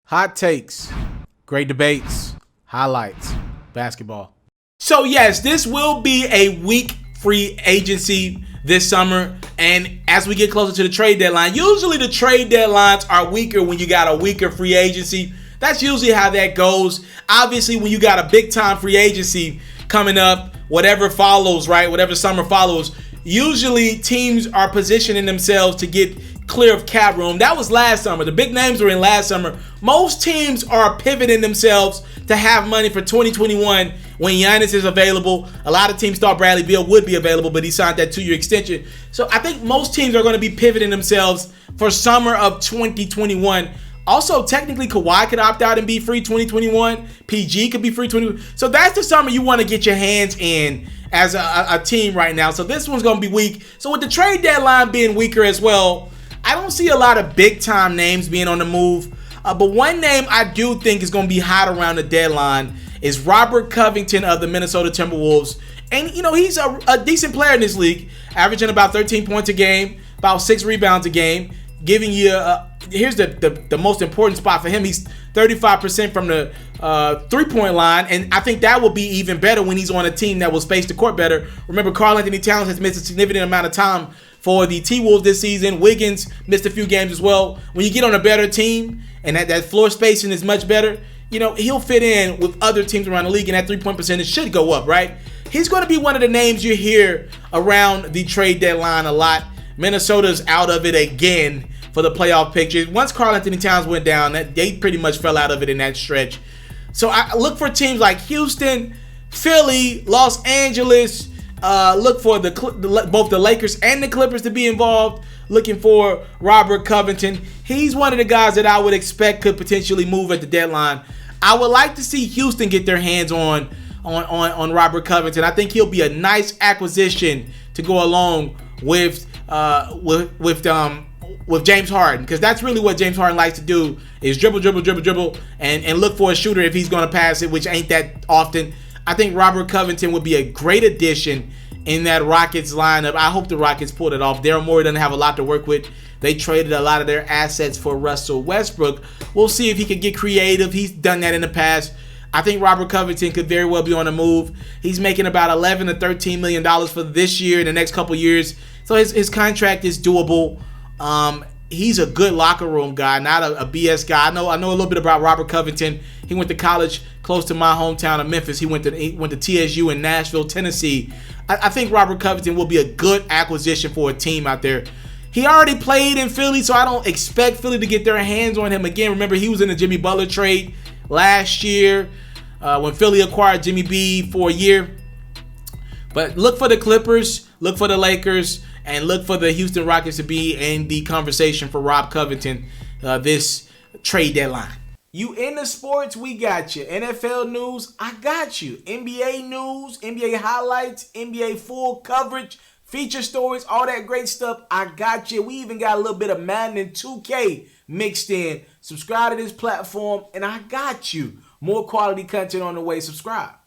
hot takes, great debates, highlights, basketball. So yes, this will be a weak free agency this summer. And as we get closer to the trade deadline, usually the trade deadlines are weaker when you got a weaker free agency. That's usually how that goes. Obviously, when you got a big time free agency coming up, whatever follows, right? Whatever summer follows, usually teams are positioning themselves to get clear of cap room. That was last summer. The big names were in last summer. Most teams are pivoting themselves to have money for 2021 when Giannis is available. A lot of teams thought Bradley Beal would be available, but he signed that 2-year extension. So I think most teams are going to be pivoting themselves for summer of 2021. Also, technically, Kawhi could opt out and be free 2021. PG could be free 2021. So that's the summer you want to get your hands in as a team right now. So this one's going to be weak. So with the trade deadline being weaker as well, I don't see a lot of big-time names being on the move. But one name I do think is going to be hot around the deadline is Robert Covington of the Minnesota Timberwolves. And, you know, he's a decent player in this league, averaging about 13 points a game, about 6 rebounds a game, giving you here's the most important spot for him. He's 35% from the three-point line, and I think that will be even better when he's on a team that will space the court better. Remember, Karl-Anthony Towns has missed a significant amount of time for the T-Wolves this season. Wiggins missed a few games as well. When you get on a better team and that floor spacing is much better, you know, he'll fit in with other teams around the league, and that three-point percentage should go up, right? He's going to be one of the names you hear around the trade deadline a lot. Minnesota's out of it again for the playoff picture. Once Karl-Anthony Towns went down, they pretty much fell out of it in that stretch. So I look for teams like Houston, Philly, Los Angeles. Look for both the Lakers and the Clippers to be involved. Looking for Robert Covington. He's one of the guys that I would expect could potentially move at the deadline. I would like to see Houston get their hands on Robert Covington. I think he'll be a nice acquisition to go along with James Harden, because that's really what James Harden likes to do, is dribble, and look for a shooter if he's going to pass it, which ain't that often. I think Robert Covington would be a great addition in that Rockets lineup. I hope the Rockets pulled it off. Daryl Morey doesn't have a lot to work with. They traded a lot of their assets for Russell Westbrook. We'll see if he can get creative. He's done that in the past. I think Robert Covington could very well be on the move. He's making about $11 to $13 million for this year and the next couple years. So his contract is doable. He's a good locker room guy, not a BS guy. I know a little bit about Robert Covington. He went to college close to my hometown of Memphis. He went to TSU in Nashville, Tennessee. I think Robert Covington will be a good acquisition for a team out there. He already played in Philly, so I don't expect Philly to get their hands on him again. Remember, he was in the Jimmy Butler trade last year when Philly acquired Jimmy B for a year. But look for the Clippers, look for the Lakers, and look for the Houston Rockets to be in the conversation for Rob Covington this trade deadline. You into sports, we got you. NFL news, I got you. NBA news, NBA highlights, NBA full coverage, feature stories, all that great stuff, I got you. We even got a little bit of Madden and 2K mixed in. Subscribe to this platform, and I got you. More quality content on the way. Subscribe.